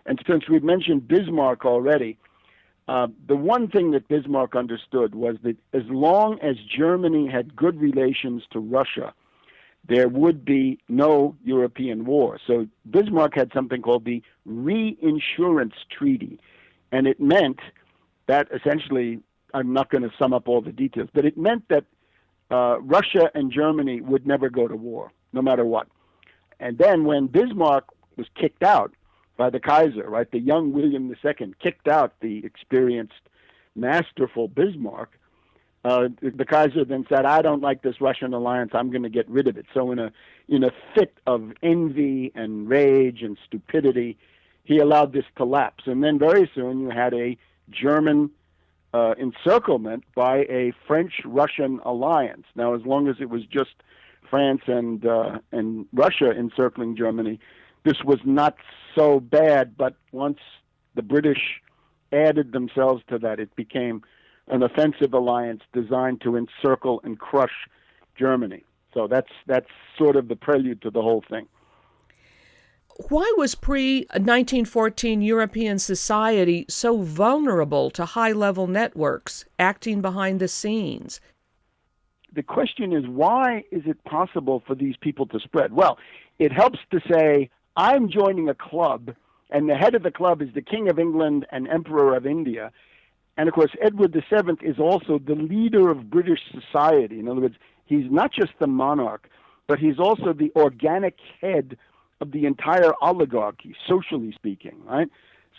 And since we've mentioned Bismarck already, the one thing that Bismarck understood was that as long as Germany had good relations to Russia, there would be no European war. So Bismarck had something called the Reinsurance Treaty, and it meant that essentially, I'm not going to sum up all the details, but it meant that Russia and Germany would never go to war, no matter what. And then when Bismarck was kicked out by the Kaiser, right, the young William II kicked out the experienced, masterful Bismarck, the Kaiser then said, I don't like this Russian alliance, I'm going to get rid of it. So in a fit of envy and rage and stupidity, he allowed this to lapse. And then very soon you had a German encirclement by a French-Russian alliance. Now, as long as it was just France and Russia encircling Germany, this was not so bad, but once the British added themselves to that, it became an offensive alliance designed to encircle and crush Germany. So that's sort of the prelude to the whole thing. Why was pre-1914 European society so vulnerable to high-level networks acting behind the scenes? The question is, why is it possible for these people to spread? Well, it helps to say, I'm joining a club, and the head of the club is the King of England and Emperor of India. And, of course, Edward VII is also the leader of British society. In other words, he's not just the monarch, but he's also the organic head of the entire oligarchy, socially speaking, right?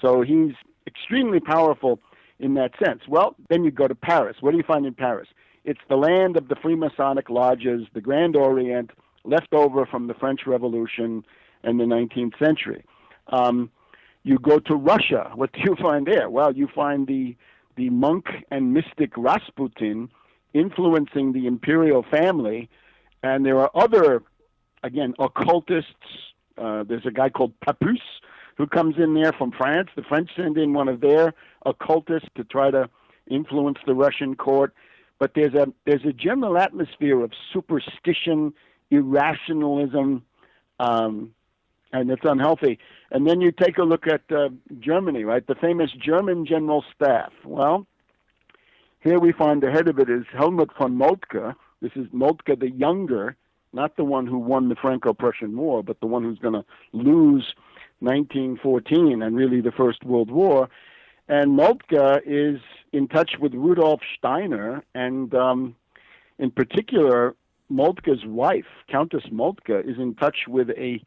So he's extremely powerful in that sense. Well, then you go to Paris. What do you find in Paris? It's the land of the Freemasonic lodges, the Grand Orient, left over from the French Revolution and the 19th century. You go to Russia. What do you find there? Well, you find the monk and mystic Rasputin influencing the imperial family, and there are other, again, occultists. There's a guy called Papus who comes in there from France. The French send in one of their occultists to try to influence the Russian court. But there's a general atmosphere of superstition, irrationalism, and it's unhealthy. And then you take a look at Germany, right? The famous German General Staff. Well, here we find the head of it is Helmut von Moltke. This is Moltke the Younger, not the one who won the Franco-Prussian War, but the one who's going to lose 1914 and really the First World War. And Moltke is in touch with Rudolf Steiner, and in particular, Moltke's wife, Countess Moltke, is in touch with a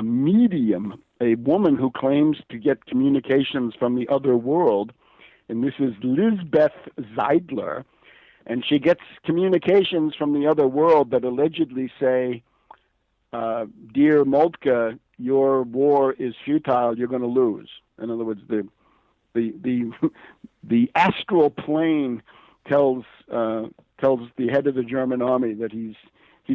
medium, a woman who claims to get communications from the other world, and this is Lisbeth Zeidler, and she gets communications from the other world that allegedly say, dear Moltke, your war is futile, you're going to lose. In other words, the astral plane tells the head of the German army that he's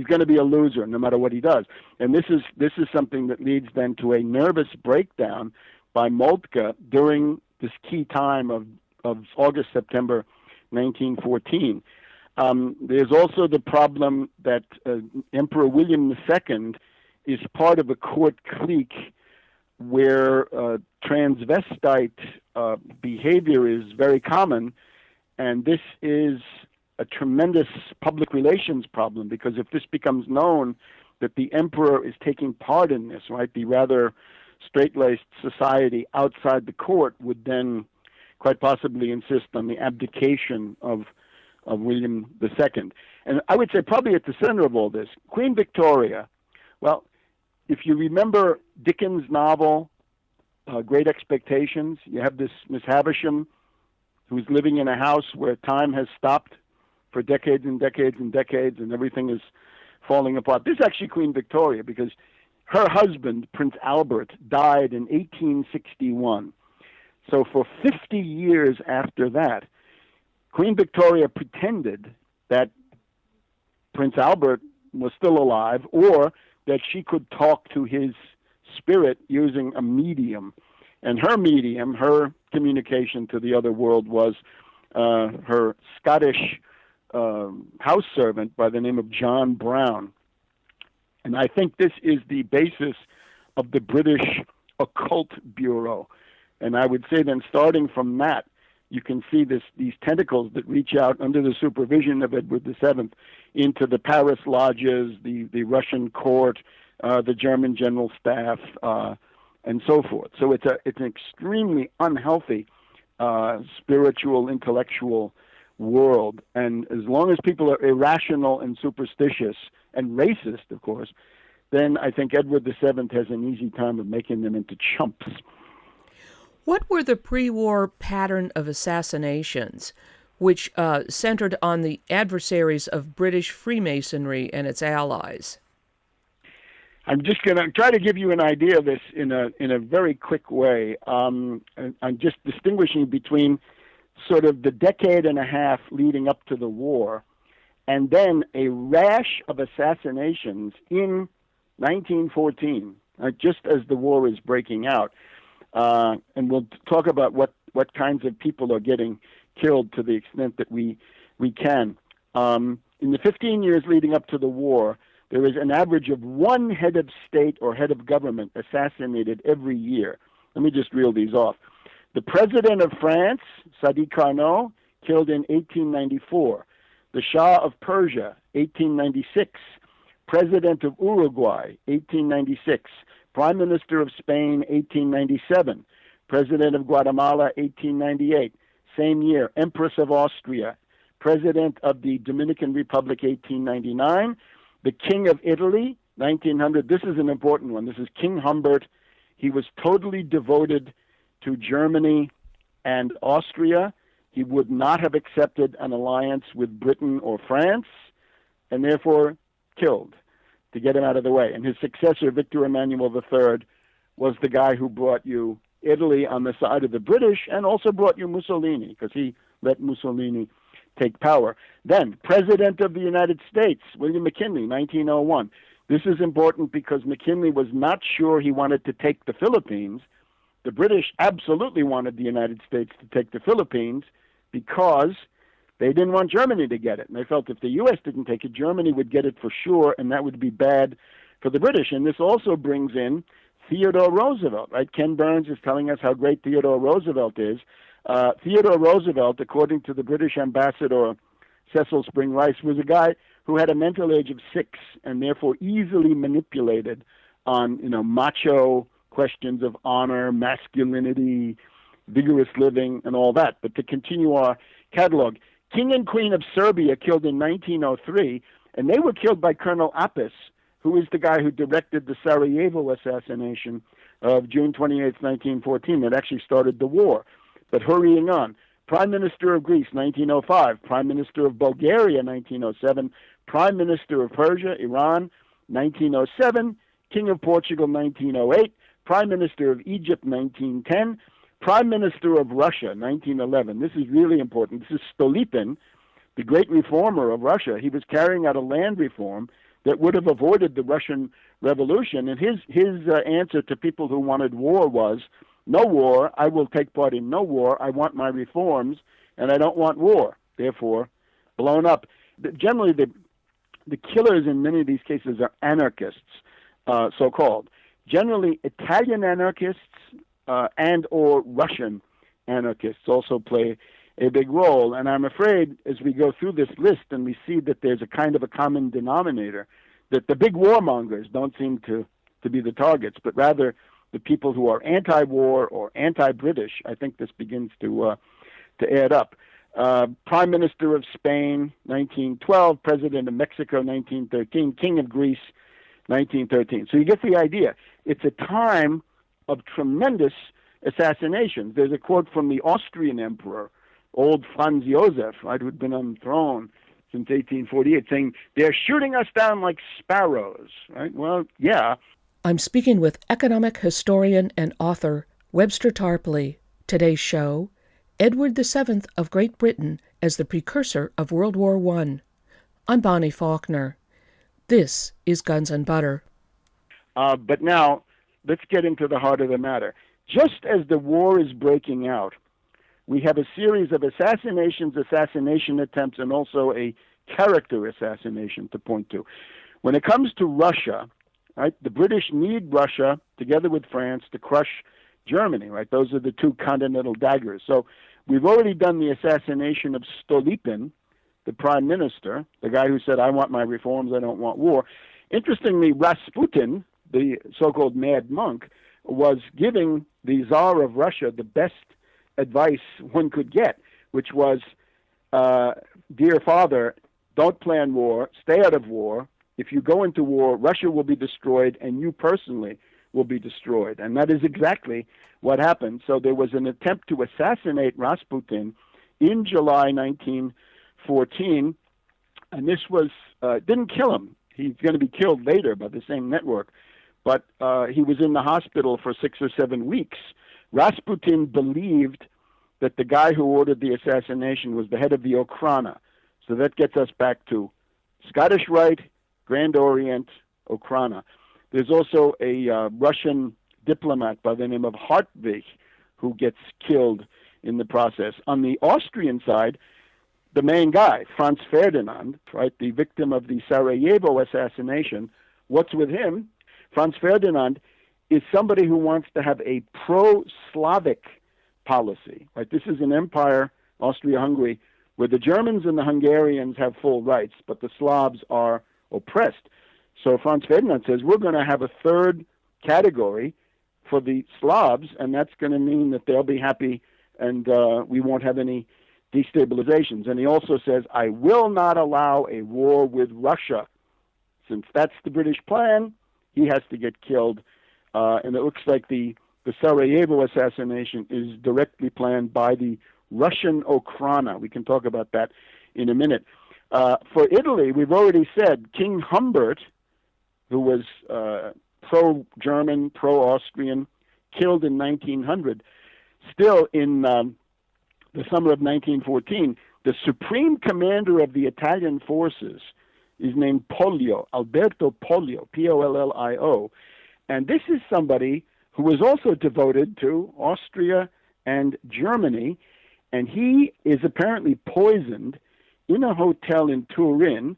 going to be a loser no matter what he does. And this is something that leads then to a nervous breakdown by Moltke during this key time of August, September 1914. There's also the problem that Emperor William II is part of a court clique where transvestite behavior is very common, and this is a tremendous public relations problem, because if this becomes known that the emperor is taking part in this, right, the rather straight-laced society outside the court would then quite possibly insist on the abdication of William II. And I would say probably at the center of all this, Queen Victoria. Well, if you remember Dickens' novel, Great Expectations, you have this Miss Havisham who's living in a house where time has stopped for decades and decades and decades, and everything is falling apart. This is actually Queen Victoria, because her husband, Prince Albert, died in 1861. So for 50 years after that, Queen Victoria pretended that Prince Albert was still alive, or that she could talk to his spirit using a medium. And her medium, her communication to the other world, was her Scottish house servant by the name of John Brown. And I think this is the basis of the British occult bureau. And I would say then, starting from that, you can see these tentacles that reach out under the supervision of Edward VII into the Paris lodges, the Russian court, the German general staff, and so forth. So it's an extremely unhealthy spiritual, intellectual world. And as long as people are irrational and superstitious and racist, of course, then I think Edward VII has an easy time of making them into chumps. What were the pre-war pattern of assassinations, which centered on the adversaries of British Freemasonry and its allies? I'm just going to try to give you an idea of this in a very quick way. I'm just distinguishing between sort of the decade and a half leading up to the war, and then a rash of assassinations in 1914, just as the war is breaking out. And we'll talk about what kinds of people are getting killed to the extent that we can. In the 15 years leading up to the war, there is an average of one head of state or head of government assassinated every year. Let me just reel these off. The president of France, Sadi Carnot, killed in 1894. The Shah of Persia, 1896. President of Uruguay, 1896. Prime Minister of Spain, 1897. President of Guatemala, 1898. Same year, Empress of Austria. President of the Dominican Republic, 1899. The King of Italy, 1900. This is an important one. This is King Humbert. He was totally devoted to Germany and Austria. He would not have accepted an alliance with Britain or France, and therefore killed to get him out of the way. And his successor, Victor Emmanuel III, was the guy who brought you Italy on the side of the British and also brought you Mussolini, because he let Mussolini take power. Then, President of the United States, William McKinley, 1901. This is important because McKinley was not sure he wanted to take the Philippines. The British absolutely wanted the United States to take the Philippines because they didn't want Germany to get it. And they felt if the U.S. didn't take it, Germany would get it for sure, and that would be bad for the British. And this also brings in Theodore Roosevelt, right? Ken Burns is telling us how great Theodore Roosevelt is. Theodore Roosevelt, according to the British ambassador Cecil Spring Rice, was a guy who had a mental age of 6 and therefore easily manipulated on, macho questions of honor, masculinity, vigorous living, and all that. But to continue our catalog, King and Queen of Serbia killed in 1903, and they were killed by Colonel Apis, who is the guy who directed the Sarajevo assassination of June 28, 1914, that actually started the war. But hurrying on, Prime Minister of Greece, 1905, Prime Minister of Bulgaria, 1907, Prime Minister of Persia, Iran, 1907, King of Portugal, 1908, Prime Minister of Egypt, 1910, Prime Minister of Russia, 1911. This is really important. This is Stolypin, the great reformer of Russia. He was carrying out a land reform that would have avoided the Russian Revolution. And his answer to people who wanted war was, no war, I will take part in no war. I want my reforms, and I don't want war. Therefore, blown up. Generally, the killers in many of these cases are anarchists, so-called. Generally, Italian anarchists and or Russian anarchists also play a big role. And I'm afraid as we go through this list and we see that there's a kind of a common denominator, that the big warmongers don't seem to be the targets, but rather the people who are anti-war or anti-British. I think this begins to add up. Prime Minister of Spain, 1912, President of Mexico, 1913, King of Greece, 1913. So you get the idea. It's a time of tremendous assassinations. There's a quote from the Austrian emperor, old Franz Josef, right, who had been on the throne since 1848, saying, they're shooting us down like sparrows, right? Well, yeah. I'm speaking with economic historian and author Webster Tarpley. Today's show, Edward VII of Great Britain as the precursor of World War I. I'm Bonnie Faulkner. This is Guns and Butter. But now, let's get into the heart of the matter. Just as the war is breaking out, we have a series of assassinations, assassination attempts, and also a character assassination to point to. When it comes to Russia, right? The British need Russia together with France to crush Germany, right? Those are the two continental daggers. So we've already done the assassination of Stolypin, the prime minister, the guy who said, I want my reforms, I don't want war. Interestingly, Rasputin, the so-called mad monk, was giving the Tsar of Russia the best advice one could get, which was, dear father, don't plan war, stay out of war. If you go into war, Russia will be destroyed and you personally will be destroyed. And that is exactly what happened. So there was an attempt to assassinate Rasputin in July 1914, and this was didn't kill him. He's going to be killed later by the same network, but he was in the hospital for 6 or 7 weeks. Rasputin believed that the guy who ordered the assassination was the head of the Okhrana. So that gets us back to Scottish Rite, Grand Orient, Okhrana. There's also a Russian diplomat by the name of Hartwig who gets killed in the process. On the Austrian side, the main guy, Franz Ferdinand, right, the victim of the Sarajevo assassination, what's with him? Franz Ferdinand is somebody who wants to have a pro-Slavic policy. Right? This is an empire, Austria-Hungary, where the Germans and the Hungarians have full rights, but the Slavs are oppressed. So Franz Ferdinand says, we're going to have a third category for the Slavs, and that's going to mean that they'll be happy and we won't have any destabilizations. And he also says, I will not allow a war with Russia. Since that's the British plan, he has to get killed. And it looks like the Sarajevo assassination is directly planned by the Russian Okhrana. We can talk about that in a minute. For Italy, we've already said King Humbert, who was pro-German, pro-Austrian, killed in 1900. Still, in the summer of 1914, the supreme commander of the Italian forces is named Pollio, Alberto Pollio, Pollio. And this is somebody who was also devoted to Austria and Germany, and he is apparently poisoned in a hotel in Turin,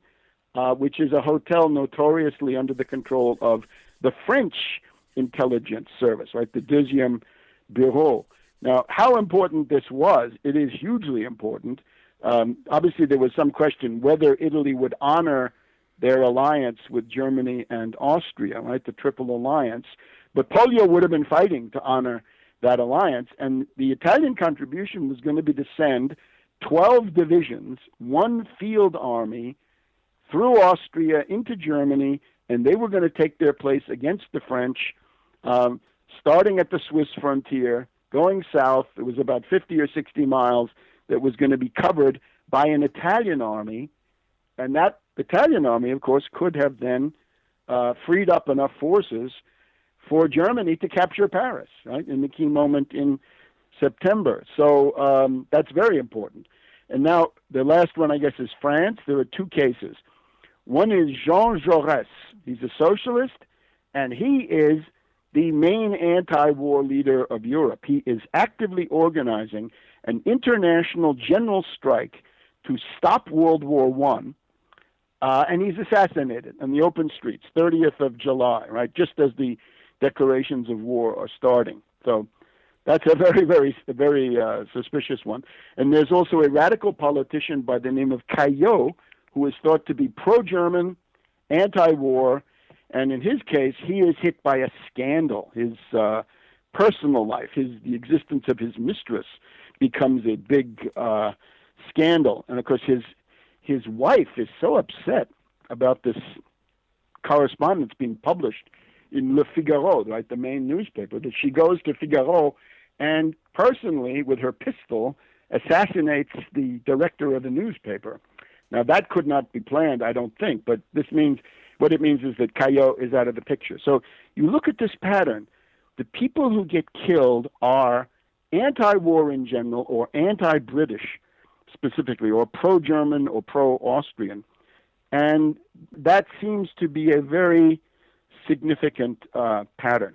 which is a hotel notoriously under the control of the French intelligence service, right, the Deuxième Bureau. Now, how important this was, it is hugely important. Obviously, there was some question whether Italy would honor their alliance with Germany and Austria, right, the Triple Alliance. But Pollio would have been fighting to honor that alliance, and the Italian contribution was going to be to send 12 divisions, one field army, through Austria into Germany, and they were going to take their place against the French, starting at the Swiss frontier, going south. It was about 50 or 60 miles that was going to be covered by an Italian army, and that Italian army, of course, could have then freed up enough forces for Germany to capture Paris, right, in the key moment in September. So that's very important. And now the last one, I guess, is France. There are two cases. One is Jean Jaurès. He's a socialist, and he is the main anti-war leader of Europe. He is actively organizing an international general strike to stop World War I, and he's assassinated in the open streets, 30th of July, right, just as the declarations of war are starting. So that's a very suspicious one. And there's also a radical politician by the name of Caillot, who is thought to be pro-German, anti-war, and in his case, he is hit by a scandal. His personal life, the existence of his mistress becomes a big scandal. And of course, his wife is so upset about this correspondence being published in Le Figaro, right, the main newspaper, that she goes to Figaro and personally, with her pistol, assassinates the director of the newspaper. Now, that could not be planned, I don't think, but what it means is that Caillot is out of the picture. So you look at this pattern. The people who get killed are anti-war in general or anti-British specifically, or pro-German or pro-Austrian. And that seems to be a very significant pattern.